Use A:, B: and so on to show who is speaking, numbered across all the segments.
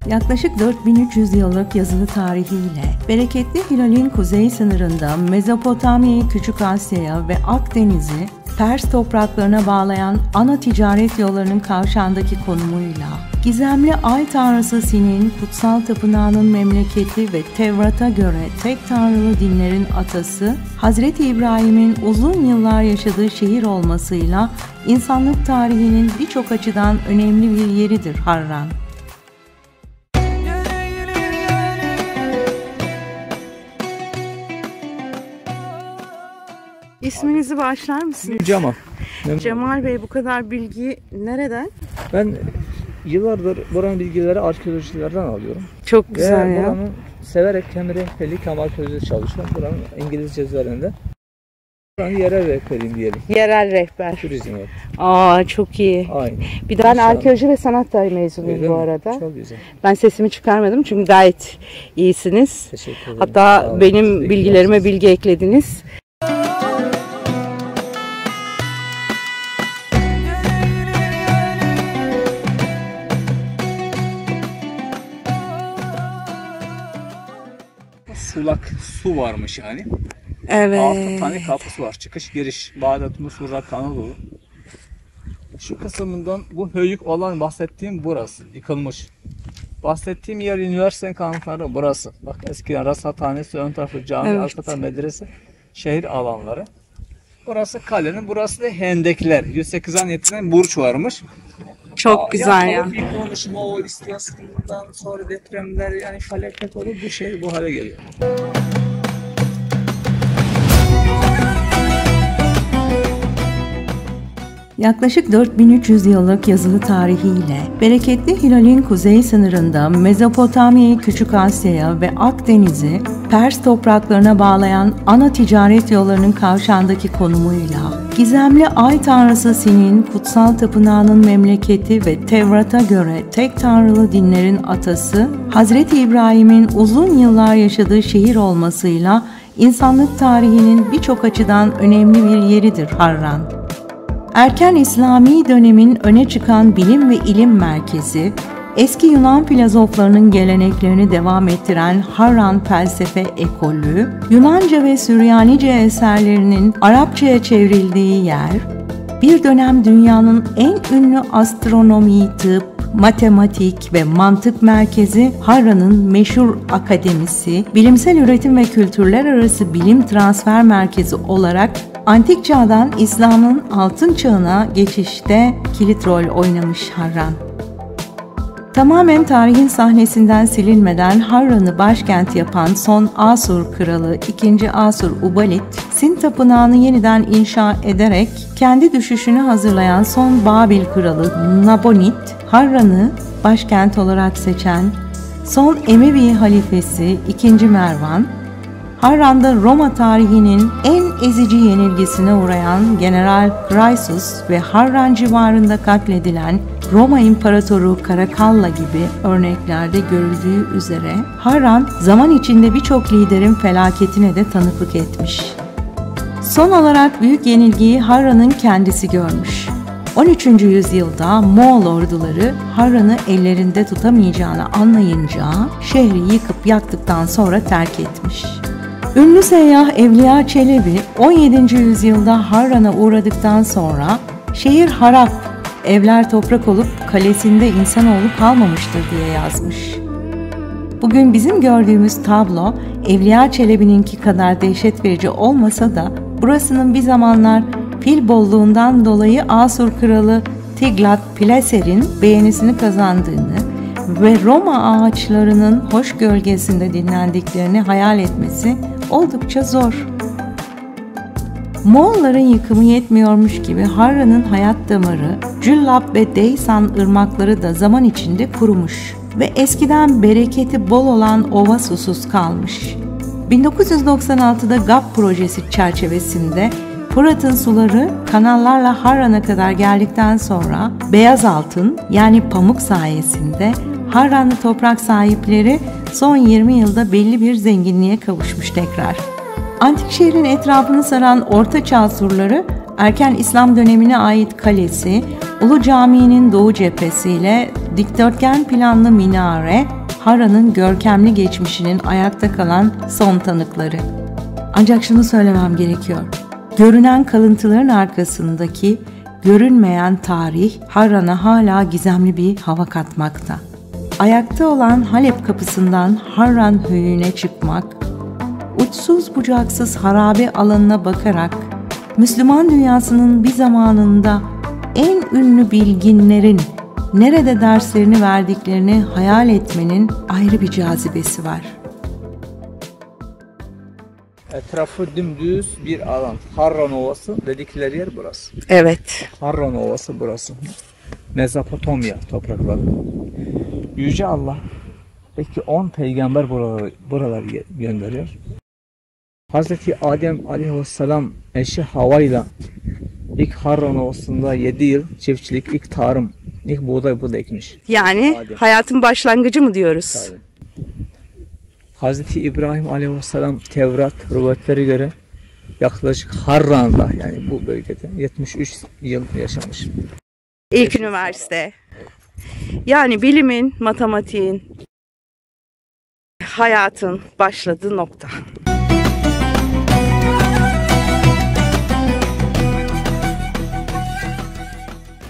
A: Yaklaşık 4300 yıllık yazılı tarihiyle bereketli Hilal'in kuzey sınırında Mezopotamya'yı Küçük Asya'ya ve Akdeniz'i Pers topraklarına bağlayan ana ticaret yollarının kavşağındaki konumuyla, gizemli ay tanrısı Sin'in kutsal tapınağının memleketi ve Tevrat'a göre tek tanrılı dinlerin atası, Hazreti İbrahim'in uzun yıllar yaşadığı şehir olmasıyla insanlık tarihinin birçok açıdan önemli bir yeridir Harran. İsminizi bağışlar mısınız?
B: Cemal.
A: Cemal Bey, bu kadar bilgi nereden?
B: Ben yıllardır buranın bilgileri arkeolojistlerden alıyorum.
A: Çok güzel
B: ve
A: ya.
B: buranın severek hem rehberlik hem arkeolojide çalışıyorum. Buranın İngilizce üzerinde. Buranın yerel rehberiyim diyelim.
A: Yerel rehber.
B: Turizm evet.
A: Aa, çok iyi.
B: Aynen.
A: Bir de ben arkeoloji ve sanat tarihi mezunuyum bu arada.
B: Çok güzel.
A: Ben sesimi çıkarmadım çünkü gayet iyisiniz.
B: Teşekkür ederim.
A: Hatta benim bilgilerime bilgi eklediniz.
B: Su varmış yani.
A: Evet.
B: 6 tane kapısı var. Çıkış giriş. Bağdat, Musul, Anadolu. Şu kısmından bu höyük olan bahsettiğim burası. Yıkılmış. Bahsettiğim yer üniversitenin kanunları burası. Bak eskiden rasathanesi, ön tarafı cami,
A: evet.
B: arka tarafı medrese, şehir alanları. Burası kalenin, burası da hendekler. 108'den yetinen burç varmış.
A: Çok güzel ya.
B: Bir konuşma o istihdamdan sonra depremler yani felaket olur bu şehir bu hale geliyor.
A: Yaklaşık 4300 yıllık yazılı tarihiyle bereketli Hilal'in kuzey sınırında Mezopotamya'yı Küçük Asya'ya ve Akdeniz'i Pers topraklarına bağlayan ana ticaret yollarının kavşağındaki konumuyla, gizemli ay tanrısı Sin'in kutsal tapınağının memleketi ve Tevrat'a göre tek tanrılı dinlerin atası, Hazreti İbrahim'in uzun yıllar yaşadığı şehir olmasıyla insanlık tarihinin birçok açıdan önemli bir yeridir Harran. Erken İslami dönemin öne çıkan bilim ve ilim merkezi, eski Yunan filozoflarının geleneklerini devam ettiren Harran felsefe ekolü, Yunanca ve Süryanice eserlerinin Arapçaya çevrildiği yer, bir dönem dünyanın en ünlü astronomi, tıp, matematik ve mantık merkezi Harran'ın meşhur akademisi, bilimsel üretim ve kültürler arası bilim transfer merkezi olarak Antik Çağ'dan İslam'ın altın çağına geçişte kilit rol oynamış Harran. Tamamen tarihin sahnesinden silinmeden Harran'ı başkent yapan son Asur kralı 2. Asur Ubalit, Sin tapınağını yeniden inşa ederek kendi düşüşünü hazırlayan son Babil kralı Nabonid, Harran'ı başkent olarak seçen son Emevi halifesi 2. Mervan, Harran'da Roma tarihinin en ezici yenilgisine uğrayan General Crassus ve Harran civarında katledilen Roma İmparatoru Caracalla gibi örneklerde görüldüğü üzere Harran zaman içinde birçok liderin felaketine de tanıklık etmiş. Son olarak büyük yenilgiyi Harran'ın kendisi görmüş. 13. yüzyılda Moğol orduları Harran'ı ellerinde tutamayacağını anlayınca şehri yıkıp yaktıktan sonra terk etmiş. Ünlü seyyah Evliya Çelebi 17. yüzyılda Harran'a uğradıktan sonra şehir harap, evler toprak olup kalesinde insanoğlu kalmamıştır diye yazmış. Bugün bizim gördüğümüz tablo Evliya Çelebi'ninki kadar dehşet verici olmasa da burasının bir zamanlar fil bolluğundan dolayı Asur kralı Tiglat-Pileser'in beğenisini kazandığını ve Roma ağaçlarının hoş gölgesinde dinlendiklerini hayal etmesi oldukça zor. Moğolların yıkımı yetmiyormuş gibi Harran'ın hayat damarı, Cüllab ve Deysan ırmakları da zaman içinde kurumuş ve eskiden bereketi bol olan ova susuz kalmış. 1996'da GAP projesi çerçevesinde Fırat'ın suları kanallarla Harran'a kadar geldikten sonra beyaz altın yani pamuk sayesinde Harranlı toprak sahipleri son 20 yılda belli bir zenginliğe kavuşmuş tekrar. Antik şehrin etrafını saran Orta Çağ surları, erken İslam dönemine ait kalesi, Ulu Camii'nin doğu cephesiyle dikdörtgen planlı minare Harran'ın görkemli geçmişinin ayakta kalan son tanıkları. Ancak şunu söylemem gerekiyor. Görünen kalıntıların arkasındaki görünmeyen tarih Harran'a hala gizemli bir hava katmakta. Ayakta olan Halep kapısından Harran höyüğüne çıkmak, uçsuz bucaksız harabe alanına bakarak Müslüman dünyasının bir zamanında en ünlü bilginlerin nerede derslerini verdiklerini hayal etmenin ayrı bir cazibesi var.
B: Etrafı dümdüz bir alan. Harran Ovası dedikleri yer burası.
A: Evet.
B: Harran Ovası burası. Mezopotamya toprakları. Yüce Allah peki 10 peygamber buraları gönderiyor. Hazreti Adem aleyhisselam eşi Hava ile ilk Harran Ovası'nda 7 yıl çiftçilik, ilk tarım, ilk buğday ekmiş.
C: Yani
B: Adem.
C: hayatın başlangıcı mı diyoruz?
B: Tabii. Hazreti İbrahim aleyhisselam Tevrat rivayetlere göre yaklaşık Harran'da, yani bu bölgede 73 yıl yaşamış.
C: İlk üniversite. Yani bilimin, matematiğin, hayatın başladığı nokta.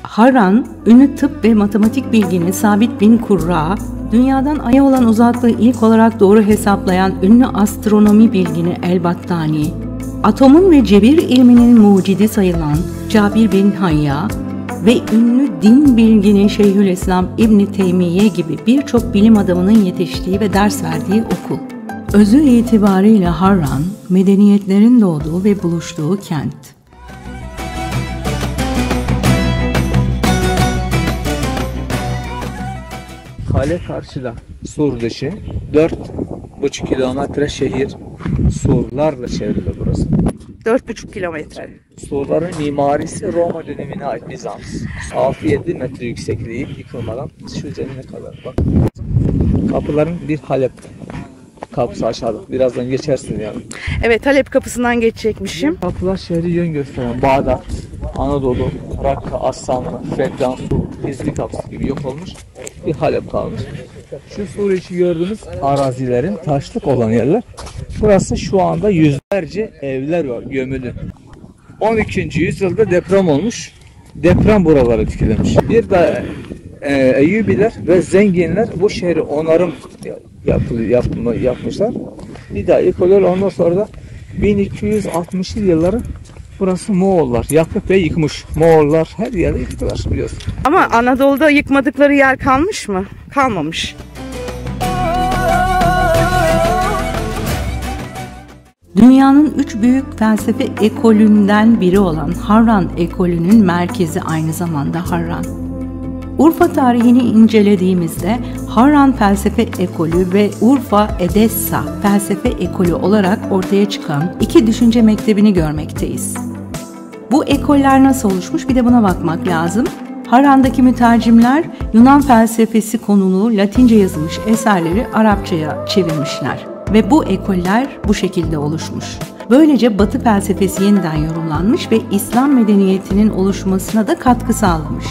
A: Harran, ünlü tıp ve matematik bilgini Sabit bin Kurra, dünyadan Ay'a olan uzaklığı ilk olarak doğru hesaplayan ünlü astronomi bilgini El-Battani, atomun ve cebir ilminin mucidi sayılan Cabir bin Hayya ve ünlü din bilgini Şeyhülislam İbn Teymiye gibi birçok bilim adamının yetiştiği ve ders verdiği okul. Özü itibarıyla Harran, medeniyetlerin doğduğu ve buluştuğu kent.
B: Kale karşıda, sur dışı, 4,5 kilometre şehir, surlarla çevrili burası.
C: 4,5 kilometre.
B: Surların mimarisi Roma dönemine ait, Bizans. 6-7 metre yüksekliği yıkılmadan şu üzerine kadar. Bak. Kapıların bir Halep kapısı aşağıda. Birazdan geçersin yani.
C: Evet, Halep kapısından geçecekmişim.
B: Kapılar şehri yön gösteren Bağdat, Anadolu, Rakka, Aslanlı, Feddan, Hizli kapısı gibi yok olmuş bir Halep kalmış. Şu sur içi gördüğünüz arazilerin taşlık olan yerler. Burası şu anda yüzlerce evler var gömülü. 12. yüzyılda deprem olmuş. Deprem buraları etkilemiş. Bir de Eyyubiler ve zenginler bu şehri onarım yapmışlar. Bir daha yıkılıyor. Ondan sonra da 1260'lı yılları burası Moğollar yakıp ve yıkmış. Moğollar her yeri yıktılar biliyorsun.
C: Ama Anadolu'da yıkmadıkları yer kalmış mı? Kalmamış.
A: Dünyanın 3 büyük felsefe ekolünden biri olan Harran ekolünün merkezi aynı zamanda Harran. Urfa tarihini incelediğimizde Harran felsefe ekolü ve Urfa Edessa felsefe ekolü olarak ortaya çıkan iki düşünce mektebini görmekteyiz. Bu ekoller nasıl oluşmuş bir de buna bakmak lazım. Harran'daki mütercimler Yunan felsefesi konulu Latince yazılmış eserleri Arapçaya çevirmişler ve bu ekoller bu şekilde oluşmuş. Böylece Batı felsefesi yeniden yorumlanmış ve İslam medeniyetinin oluşmasına da katkı sağlamış.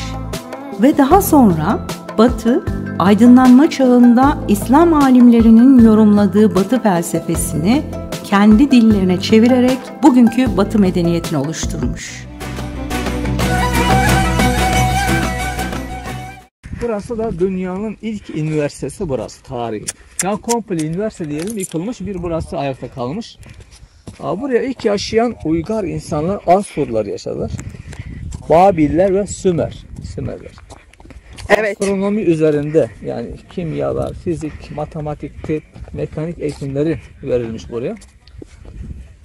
A: Ve daha sonra Batı, aydınlanma çağında İslam alimlerinin yorumladığı Batı felsefesini kendi dillerine çevirerek bugünkü Batı medeniyetini oluşturmuş.
B: Burası da dünyanın ilk üniversitesi burası, tarihi. Ya komple üniversite diyelim yıkılmış, bir burası ayakta kalmış. Buraya ilk yaşayan uygar insanlar Asurlar yaşadılar. Babiller ve Sümerler.
C: Evet.
B: Astronomi üzerinde yani kimyalar, fizik, matematik, tıp, mekanik eğitimleri verilmiş buraya.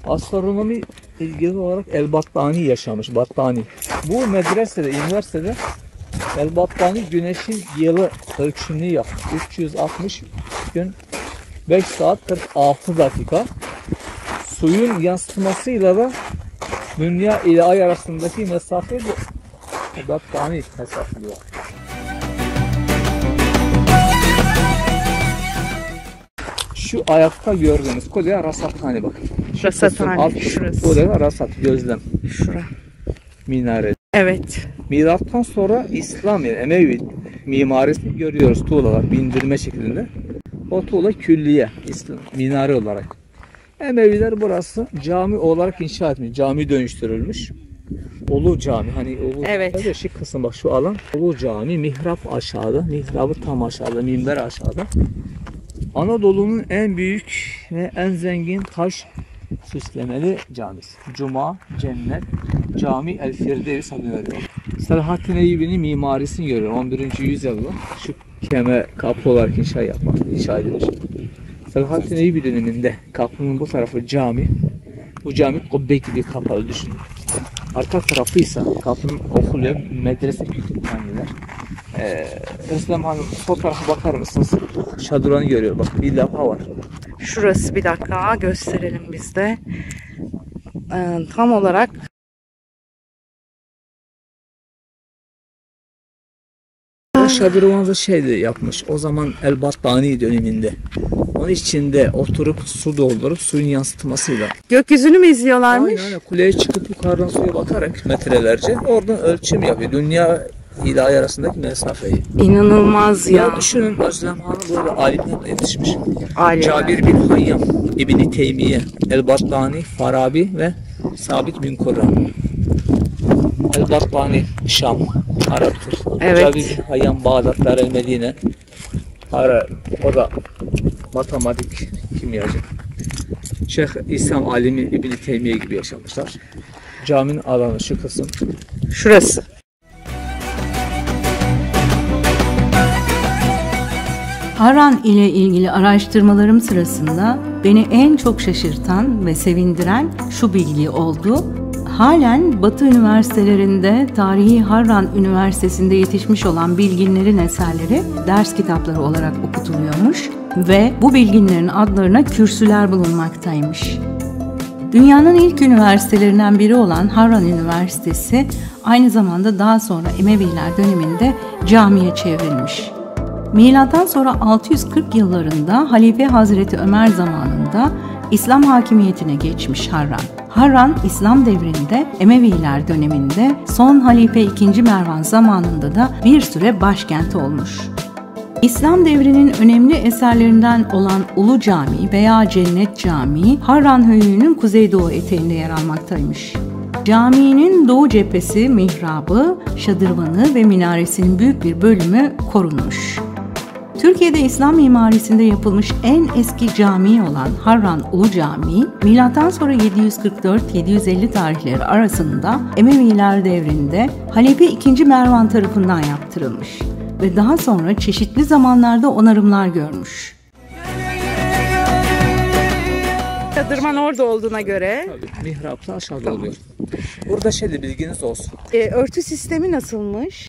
B: Astronomi ilgili olarak El-Battani yaşamış. Battani. Bu medresede, üniversitede El-Battani güneşin yılı ölçümünü yapmış. 360 gün 5 saat 46 dakika. Suyun yansımasıyla da Dünya ile Ay arasındaki mesafeyi de El-Battani hesaplıyor. Şu ayakta gördüğünüz kodaya Rasathane bakın.
C: Rasathane şurası.
B: Kodaya Rasat, gözlem.
C: Şura.
B: Minare.
C: Evet.
B: Milattan sonra İslam yani Emevi mimarisini görüyoruz, tuğlalar bindirme şeklinde. O tuğla külliye, minare olarak. Emeviler burası cami olarak inşa etmiş. Cami dönüştürülmüş. Ulu Cami, hani Ulu
C: Evet.
B: Şu kısım bak, şu alan Ulu Cami, mihrap aşağıda, mihrabı tam aşağıda, minber aşağıda. Anadolu'nun en büyük ve en zengin taş süslemeli camisi. Cuma, Cennet, Cami El Firdevs adını veriyor. Selahaddin Eyyubi'nin mimarisini görüyor. 11. yüzyılda şu keme kapı olarak inşa edilmiş. Selahaddin Eyyubi döneminde kapının bu tarafı cami. Bu cami kubbe gibi kapalı düşünün. Arka tarafı ise kapının okul ve medrese, kütüphaneler. Özlem Hanım, sol tarafa bakar mısınız? Şaduranı görüyor. Bak, bir levha var.
C: Şurası, bir dakika gösterelim biz de. Tam olarak
B: Şadırvan'da şeydi yapmış. O zaman El-Battani döneminde. Onun içinde oturup su doldurup suyun yansıtmasıyla.
C: gökyüzünü mü izliyorlarmış?
B: Aynen, kuleye çıkıp yukarıdan suya bakarak metrelerce oradan ölçüm yapıyor. Dünya ile ay arasındaki mesafeyi.
C: İnanılmaz ya.
B: Ya düşünün, Özlem Hanım böyle alimlerle yetişmiş.
C: Alimler.
B: Cabir bin Hayyam, İbn-i Teymiye, El-Battani, Farabi ve Sabit bin Kur'an. El-Battani Şam, Arap'tır.
C: Evet.
B: Cabir bin Hayyam, Bağdat, Darel Medine. O da matematik, kimyacı. Şeyh İslam alimi İbn-i Teymiye gibi yaşamışlar. Caminin alanı şu kısım.
C: Şurası.
A: Harran ile ilgili araştırmalarım sırasında beni en çok şaşırtan ve sevindiren şu bilgi oldu. Halen Batı üniversitelerinde tarihi Harran Üniversitesi'nde yetişmiş olan bilginlerin eserleri ders kitapları olarak okutuluyormuş ve bu bilginlerin adlarına kürsüler bulunmaktaymış. Dünyanın ilk üniversitelerinden biri olan Harran Üniversitesi aynı zamanda daha sonra Emeviler döneminde camiye çevrilmiş. Milattan sonra 640 yıllarında Halife Hazreti Ömer zamanında İslam hakimiyetine geçmiş Harran. Harran, İslam devrinde, Emeviler döneminde, son Halife 2. Mervan zamanında da bir süre başkent olmuş. İslam devrinin önemli eserlerinden olan Ulu Cami veya Cennet Camii, Harran höyüğünün kuzeydoğu eteğinde yer almaktaymış. Caminin doğu cephesi, mihrabı, şadırvanı ve minaresinin büyük bir bölümü korunmuş. Türkiye'de İslam mimarisinde yapılmış en eski cami olan Harran Ulu Camii, milattan sonra 744-750 tarihleri arasında Emeviler devrinde Halife 2. Mervan tarafından yaptırılmış ve daha sonra çeşitli zamanlarda onarımlar görmüş.
C: Şadırvan orada olduğuna göre.
B: Tabii, mihrap da aşağıda oluyor. Burada şeyde bilginiz olsun.
C: Örtü sistemi nasılmış?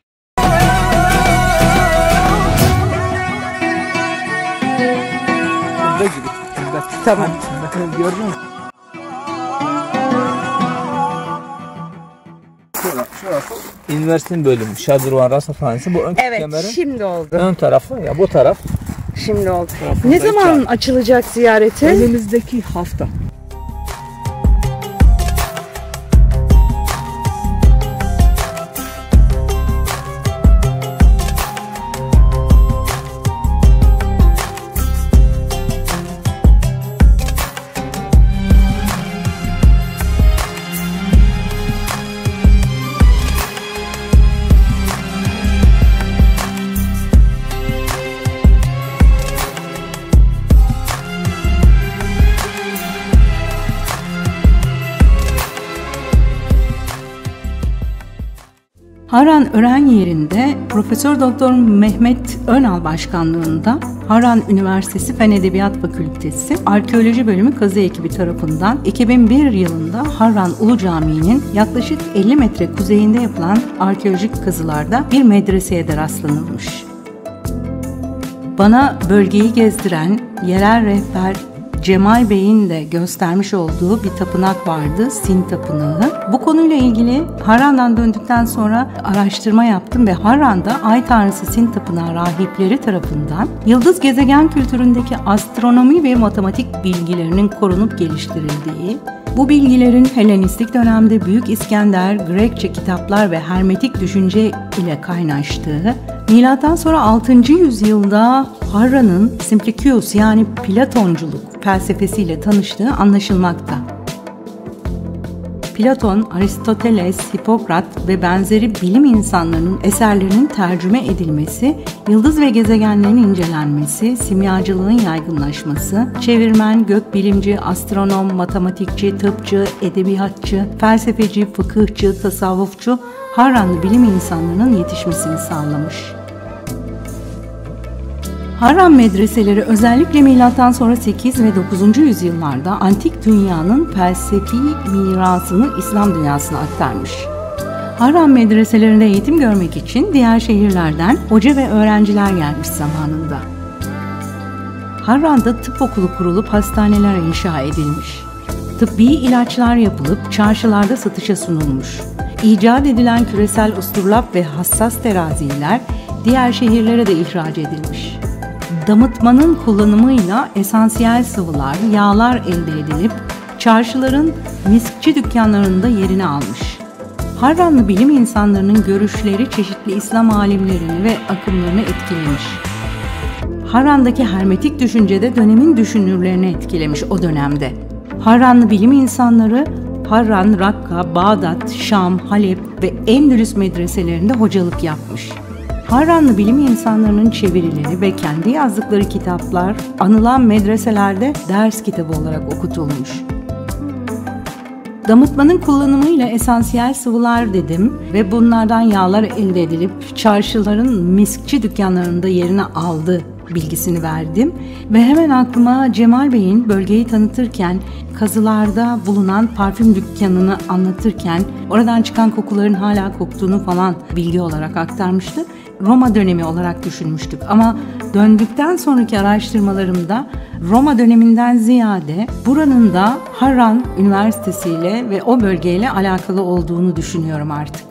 B: Burada gibi.
C: Tamam.
B: Gördün mü? Şurası üniversitenin bölümü. Şadırvan Rasathanesi. Bu ön
C: Evet,
B: kemerin
C: şimdi oldu.
B: ön tarafı, ya bu taraf.
C: Şimdi oldu.
B: Tarafında
C: Ne zaman açılacak ziyarete?
B: önümüzdeki hafta.
A: Harran Ören yerinde Profesör Doktor Mehmet Önal başkanlığında Harran Üniversitesi Fen Edebiyat Fakültesi Arkeoloji Bölümü kazı ekibi tarafından 2001 yılında Harran Ulu Camii'nin yaklaşık 50 metre kuzeyinde yapılan arkeolojik kazılarda bir medreseye de rastlanılmış. Bana bölgeyi gezdiren yerel rehber Cemal Bey'in de göstermiş olduğu bir tapınak vardı, Sin Tapınağı. Bu konuyla ilgili Harran'dan döndükten sonra araştırma yaptım ve Harran'da Ay Tanrısı Sin Tapınağı rahipleri tarafından yıldız gezegen kültüründeki astronomi ve matematik bilgilerinin korunup geliştirildiği, Bu bilgilerin Helenistik dönemde Büyük İskender, Grekçe kitaplar ve hermetik düşünce ile kaynaştığı, milattan sonra 6. yüzyılda Harran'ın Simplicius yani Platonculuk felsefesiyle tanıştığı anlaşılmakta. Platon, Aristoteles, Hipokrat ve benzeri bilim insanlarının eserlerinin tercüme edilmesi, yıldız ve gezegenlerin incelenmesi, simyacılığın yaygınlaşması, çevirmen, gökbilimci, astronom, matematikçi, tıpçı, edebiyatçı, felsefeci, fıkıhçı, tasavvufçu, Harranlı bilim insanlarının yetişmesini sağlamış. Harran medreseleri özellikle milattan sonra 8 ve 9. yüzyıllarda antik dünyanın felsefi mirasını İslam dünyasına aktarmış. Harran medreselerinde eğitim görmek için diğer şehirlerden hoca ve öğrenciler gelmiş zamanında. Harran'da tıp okulu kurulup hastaneler inşa edilmiş. Tıbbi ilaçlar yapılıp çarşılarda satışa sunulmuş. İcat edilen küresel usturlap ve hassas teraziler diğer şehirlere de ihraç edilmiş. Damıtmanın kullanımıyla esansiyel sıvılar, yağlar elde edilip çarşıların miskçi dükkanlarında yerini almış. Harranlı bilim insanlarının görüşleri çeşitli İslam alimlerini ve akımlarını etkilemiş. Harran'daki hermetik düşüncede dönemin düşünürlerini etkilemiş o dönemde. Harranlı bilim insanları Harran, Rakka, Bağdat, Şam, Halep ve Endülüs medreselerinde hocalık yapmış. Harranlı bilim insanlarının çevirileri ve kendi yazdıkları kitaplar anılan medreselerde ders kitabı olarak okutulmuş. Damıtmanın kullanımıyla esansiyel sıvılar dedim ve bunlardan yağlar elde edilip çarşıların miskçi dükkanlarında yerini aldı bilgisini verdim ve hemen aklıma Cemal Bey'in bölgeyi tanıtırken kazılarda bulunan parfüm dükkanını anlatırken oradan çıkan kokuların hala koktuğunu falan bilgi olarak aktarmıştı. Roma dönemi olarak düşünmüştük ama döndükten sonraki araştırmalarımda Roma döneminden ziyade buranın da Harran Üniversitesi ile ve o bölgeyle alakalı olduğunu düşünüyorum artık.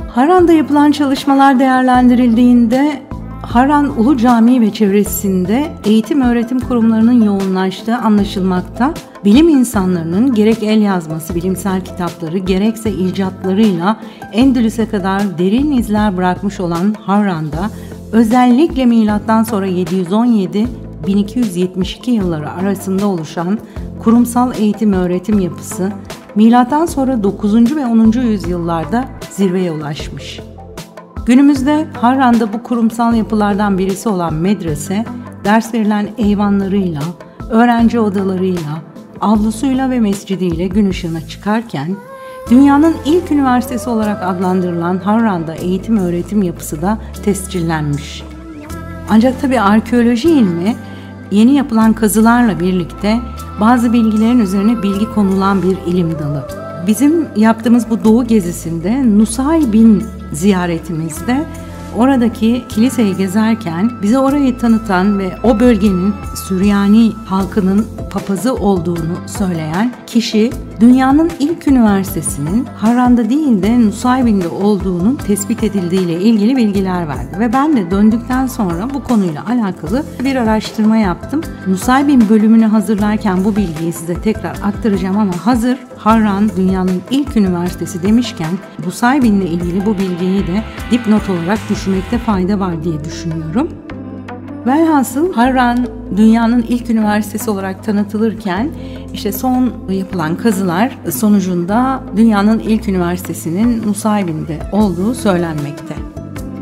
A: Harran'da yapılan çalışmalar değerlendirildiğinde Harran Ulu Camii ve çevresinde eğitim öğretim kurumlarının yoğunlaştığı anlaşılmakta, bilim insanlarının gerek el yazması bilimsel kitapları gerekse icatlarıyla Endülüs'e kadar derin izler bırakmış olan Harran'da özellikle milattan sonra 717-1272 yılları arasında oluşan kurumsal eğitim öğretim yapısı milattan sonra 9. ve 10. yüzyıllarda zirveye ulaşmış. Günümüzde Harran'da bu kurumsal yapılardan birisi olan medrese, ders verilen eyvanlarıyla, öğrenci odalarıyla, avlusuyla ve mescidiyle gün ışığına çıkarken, dünyanın ilk üniversitesi olarak adlandırılan Harran'da eğitim öğretim yapısı da tescillenmiş. Ancak tabii arkeoloji ilmi, yeni yapılan kazılarla birlikte bazı bilgilerin üzerine bilgi konulan bir ilim dalı. Bizim yaptığımız bu doğu gezisinde Nusaybin ziyaretimizde oradaki kiliseyi gezerken bize orayı tanıtan ve o bölgenin Süryani halkının papazı olduğunu söyleyen kişi dünyanın ilk üniversitesinin Harran'da değil de Nusaybin'de olduğunun tespit edildiğiyle ilgili bilgiler verdi. Ve ben de döndükten sonra bu konuyla alakalı bir araştırma yaptım. Nusaybin bölümünü hazırlarken bu bilgiyi size tekrar aktaracağım ama hazır Harran dünyanın ilk üniversitesi demişken Nusaybin'le ilgili bu bilgiyi de dipnot olarak düşmekte fayda var diye düşünüyorum. Velhasıl Harran dünyanın ilk üniversitesi olarak tanıtılırken işte son yapılan kazılar sonucunda dünyanın ilk üniversitesinin Nusaybin'de olduğu söylenmekte.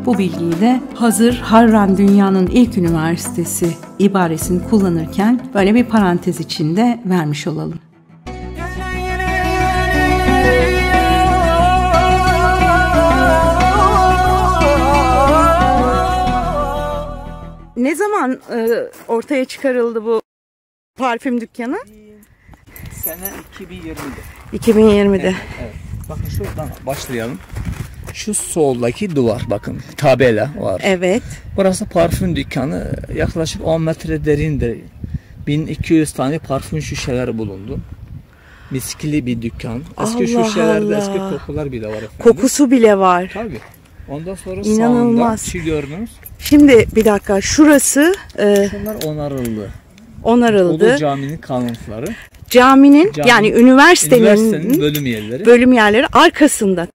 A: Bu bilgiyi de hazır Harran dünyanın ilk üniversitesi ibaresini kullanırken böyle bir parantez içinde vermiş olalım. Ne zaman ortaya çıkarıldı bu parfüm dükkanı?
B: Sene 2020'de.
C: 2020'de.
B: Evet. Bakın şuradan başlayalım. Şu soldaki duvar bakın tabela var.
C: Evet.
B: Burası parfüm dükkanı. Yaklaşık 10 metre derindir. 1200 tane parfüm şişeleri bulundu. Miskili bir dükkan. Eski şişelerde eski kokular bile var efendim.
C: Kokusu bile var.
B: Tabii. Ondan sonra
C: İnanılmaz.
B: sağında gördünüz.
C: Şimdi bir dakika şurası
B: Şunlar onarıldı.
C: onarıldı.
B: Ulu Cami'nin kalıntıları.
C: Caminin yani üniversitenin
B: bölüm
C: yerleri arkasında.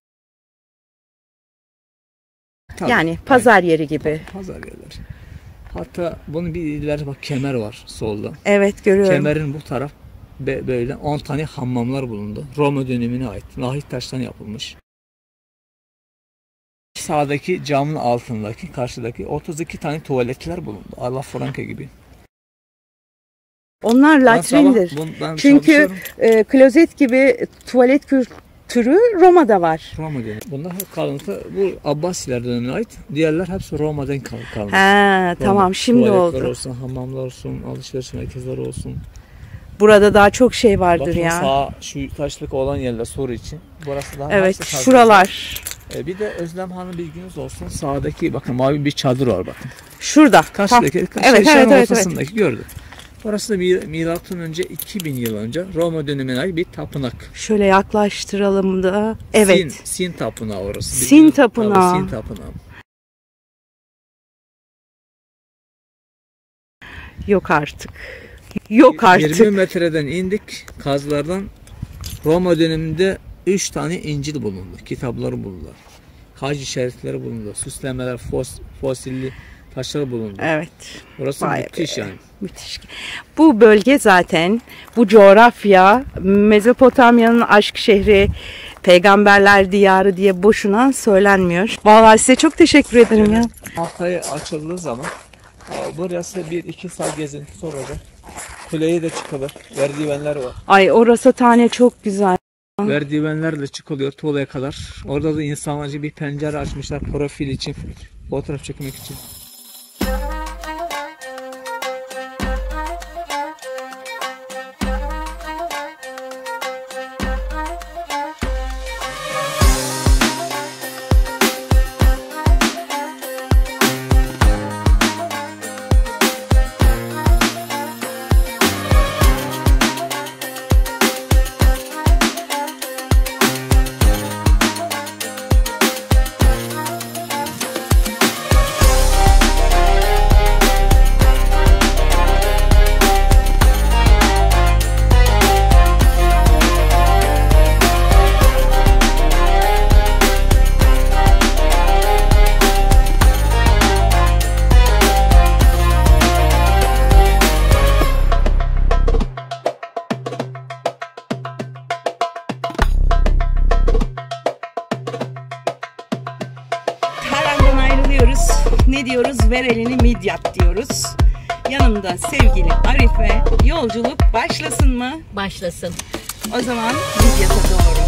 B: Tabii,
C: yani pazar yeri gibi.
B: Pazar yerleri. Hatta bunun bir ileride bak kemer var solda.
C: Evet, görüyorum.
B: Kemerin bu taraf böyle 10 tane hamamlar bulundu. Roma dönemine ait. Nahit taştan yapılmış. Sağdaki camın altındaki, karşıdaki 32 tane tuvaletler bulundu. Allah Franka gibi.
C: Onlar latrindir. Çünkü klozet gibi tuvalet kültürü Roma'da var.
B: Roma dönemi. Bunlar hep kalıntı. Bu Abbasiler dönemine ait. Diğerler hepsi Roma'dan kalmış.
C: Tamam, şimdi
B: tuvaletler
C: oldu.
B: olsun, hamamlar olsun, alışveriş merkezleri olsun.
C: Burada daha çok şey vardır.
B: Bakın
C: ya.
B: Sağ şu taşlık olan yerler soru için. Burası daha
C: evet, şuralar.
B: Bir de Özlem Hanım bilginiz olsun. Sağdaki bakın mavi bir çadır var bakın.
C: Şurada.
B: Karşıdaki
C: evet,
B: ortasındaki gördük. Orası da milattan önce 2000 yıl önce Roma dönemine ait bir tapınak.
C: Şöyle yaklaştıralım da. Evet.
B: Sin tapınağı orası.
C: Sin tapınağı.
B: Sin tapınağı.
C: Yok artık. Yok artık.
B: 20 metreden indik kazlardan. Roma döneminde 3 tane İncil bulundu. Kitapları bulundu. Hac işaretleri bulundu. Süslemeler, fosilli taşlar bulundu.
C: Evet.
B: Burası müthiş yani.
C: Müthiş. Bu bölge zaten, bu coğrafya Mezopotamya'nın aşk şehri, peygamberler diyarı diye boşuna söylenmiyor. Vallahi size çok teşekkür ederim ya.
B: Haftaya açıldığı zaman burası 1-2 saat gezinti olacak. Kuleye de çıkılır. Merdivenler var.
C: Ay, orası tane çok güzel.
B: Merdivenlerle çıkılıyor tuğlaya kadar. Orada da insanlarca bir pencere açmışlar profil için, fotoğraf çekmek için.
C: Ne diyoruz? Ver elini Midyat diyoruz. Yanımda sevgili Arife. Yolculuk başlasın mı?
D: Başlasın.
C: O zaman Midyat'a doğru.